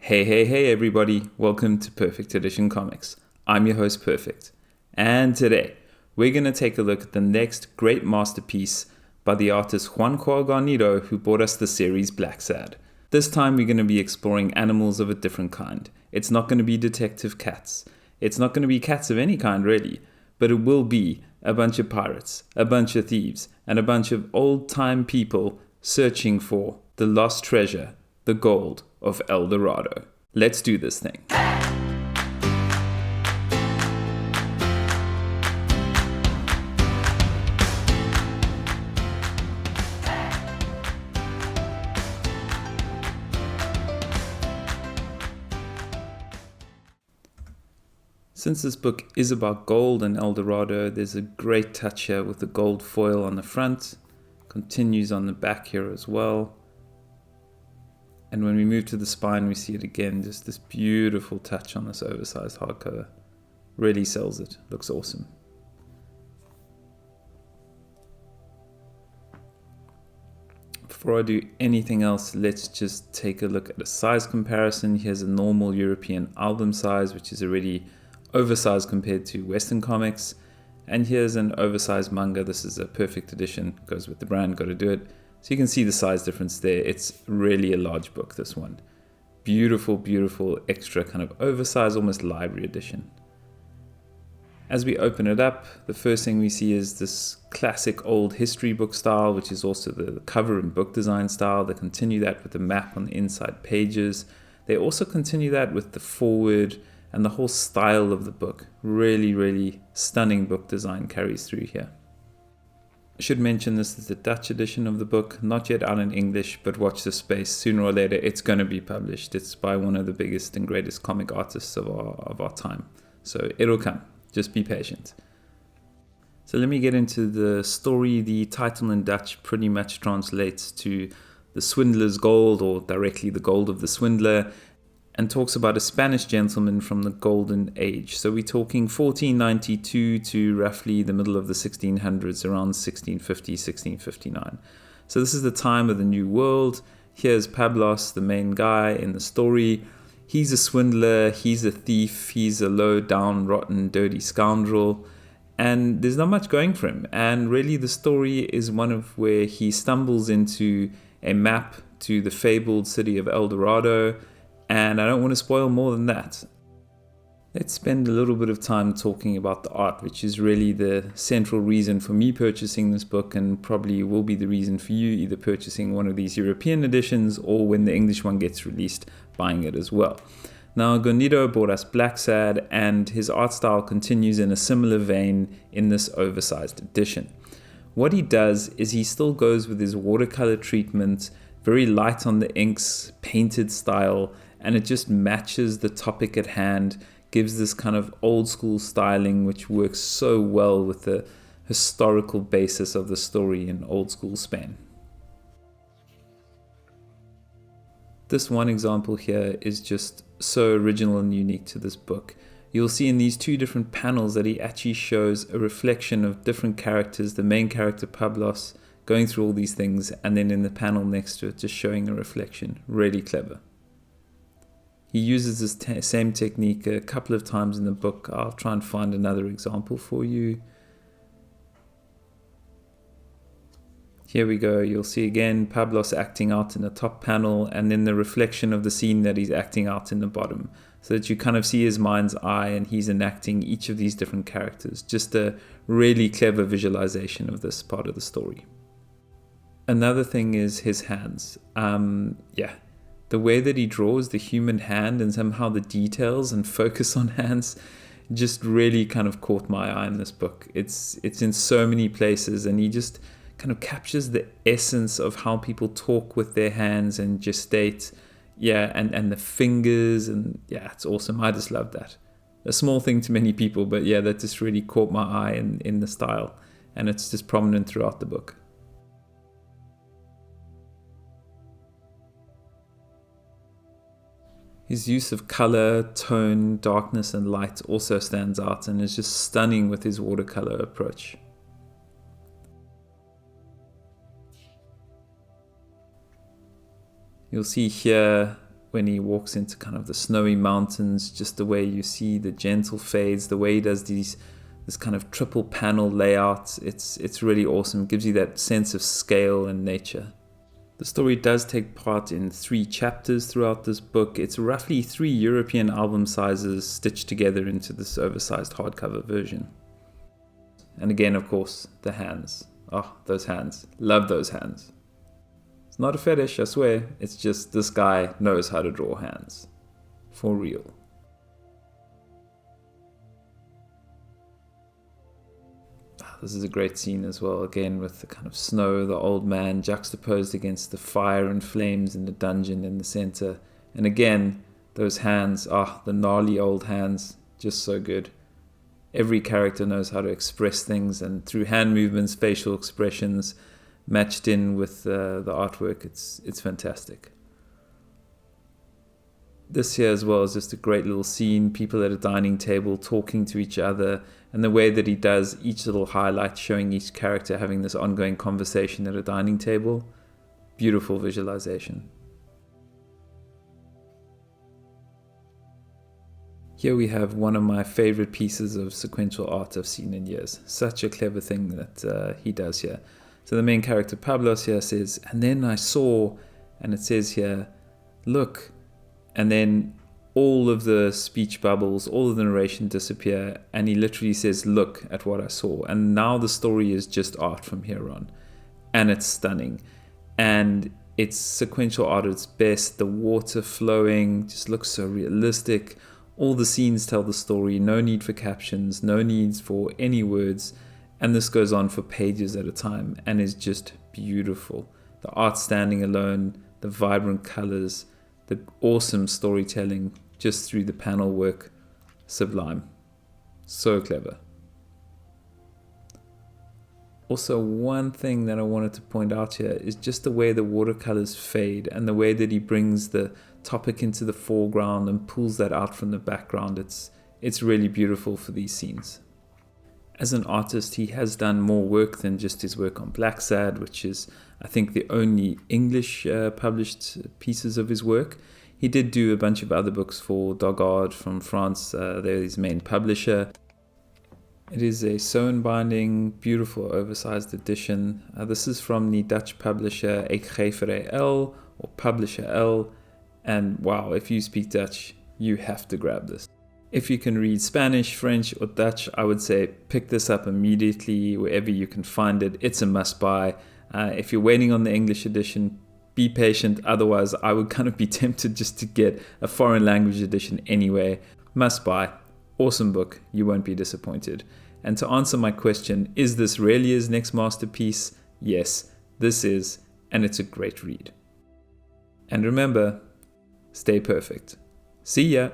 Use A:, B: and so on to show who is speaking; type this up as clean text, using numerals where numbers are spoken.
A: Hey everybody, welcome to Perfect Edition Comics. I'm your host Perfect, and today we're going to take a look at the next great masterpiece by the artist Juanjo Guarnido, who brought us the series Blacksad. This time we're going to be exploring animals of a different kind. It's not going to be detective cats. It's not going to be cats of any kind really, but it will be a bunch of pirates, a bunch of thieves, and a bunch of old-time people searching for the lost treasure, the gold of El Dorado. Let's do this thing. Since this book is about gold and El Dorado, there's a great touch here with the gold foil on the front, continues on the back here as well. And when we move to the spine, we see it again, just this beautiful touch on this oversized hardcover. Really sells it, looks awesome. Before I do anything else, let's just take a look at a size comparison. Here's a normal European album size, which is already oversized compared to Western comics. And here's an oversized manga. This is a perfect edition, goes with the brand, got to do it. So you can see the size difference there. It's really a large book, this one. Beautiful, beautiful, extra kind of oversized, almost library edition. As we open it up, the first thing we see is this classic old history book style, which is also the cover and book design style. They continue that with the map on the inside pages. They also continue that with the foreword and the whole style of the book. Really, really stunning book design carries through here. I should mention this is the Dutch edition of the book, not yet out in English, but watch this space. Sooner or later, it's going to be published. It's by one of the biggest and greatest comic artists of our time. So it'll come. Just be patient. So let me get into the story. The title in Dutch pretty much translates to the Swindler's Gold, or directly the gold of the Swindler, and talks about a Spanish gentleman from the Golden Age. So we're talking 1492 to roughly the middle of the 1600s, around 1650, 1659. So this is the time of the New World. Here's Pablos, the main guy in the story. He's a swindler, he's a thief, he's a low down, rotten, dirty scoundrel, and there's not much going for him. And really the story is one of where he stumbles into a map to the fabled city of El Dorado, and I don't want to spoil more than that. Let's spend a little bit of time talking about the art, which is really the central reason for me purchasing this book, and probably will be the reason for you either purchasing one of these European editions or when the English one gets released, buying it as well. Now, Guarnido bought us Blacksad, and his art style continues in a similar vein in this oversized edition. What he does is he still goes with his watercolor treatment, very light on the inks, painted style, and it just matches the topic at hand, gives this kind of old school styling which works so well with the historical basis of the story in old school Spain. This one example here is just so original and unique to this book. You'll see in these two different panels that he actually shows a reflection of different characters, the main character Pablos going through all these things, and then in the panel next to it just showing a reflection. Really clever. He uses this same technique a couple of times in the book. I'll try and find another example for you. Here we go. You'll see again Pablos acting out in the top panel, and then the reflection of the scene that he's acting out in the bottom, so that you kind of see his mind's eye and he's enacting each of these different characters. Just a really clever visualization of this part of the story. Another thing is his hands. The way that he draws the human hand and somehow the details and focus on hands just really kind of caught my eye in this book. It's in so many places, and he just kind of captures the essence of how people talk with their hands and gestate, and the fingers, and it's awesome. I just love that. A small thing to many people, but that just really caught my eye in the style, and it's just prominent throughout the book. His use of color, tone, darkness, and light also stands out and is just stunning with his watercolor approach. You'll see here when he walks into kind of the snowy mountains, just the way you see the gentle fades, the way he does this kind of triple panel layout. It's really awesome. It gives you that sense of scale and nature. The story does take part in 3 chapters throughout this book. It's roughly 3 European album sizes stitched together into this oversized hardcover version. And again, of course, the hands. Oh, those hands. Love those hands. It's not a fetish, I swear. It's just this guy knows how to draw hands. For real. This is a great scene as well, again with the kind of snow, the old man juxtaposed against the fire and flames in the dungeon in the center. And again, those hands, the gnarly old hands, just so good. Every character knows how to express things, and through hand movements, facial expressions, matched in with the artwork, it's fantastic. This here as well is just a great little scene, people at a dining table talking to each other, and the way that he does each little highlight showing each character having this ongoing conversation at a dining table. Beautiful visualization. Here we have one of my favorite pieces of sequential art I've seen in years. Such a clever thing that he does here. So the main character Pablos here says, and then I saw, and it says here, look, and then all of the speech bubbles, all of the narration disappear, and he literally says, look at what I saw. And now the story is just art from here on. And it's stunning. And it's sequential art at its best. The water flowing just looks so realistic. All the scenes tell the story. No need for captions, no needs for any words. And this goes on for pages at a time and is just beautiful. The art standing alone, the vibrant colors, the awesome storytelling just through the panel work. Sublime. So clever. Also, one thing that I wanted to point out here is just the way the watercolors fade and the way that he brings the topic into the foreground and pulls that out from the background. It's really beautiful for these scenes. As an artist, he has done more work than just his work on Blacksad, which is, I think, the only English published pieces of his work. He did do a bunch of other books for Dogard from France. They're his main publisher. It is a Sewn Binding, beautiful oversized edition. This is from the Dutch publisher Uitgeverij L, or Publisher L. And wow, if you speak Dutch, you have to grab this. If you can read Spanish, French, or Dutch, I would say pick this up immediately wherever you can find it. It's a must-buy. If you're waiting on the English edition, be patient. Otherwise, I would kind of be tempted just to get a foreign language edition anyway. Must-buy. Awesome book. You won't be disappointed. And to answer my question, is this really his next masterpiece? Yes, this is, and it's a great read. And remember, stay perfect. See ya!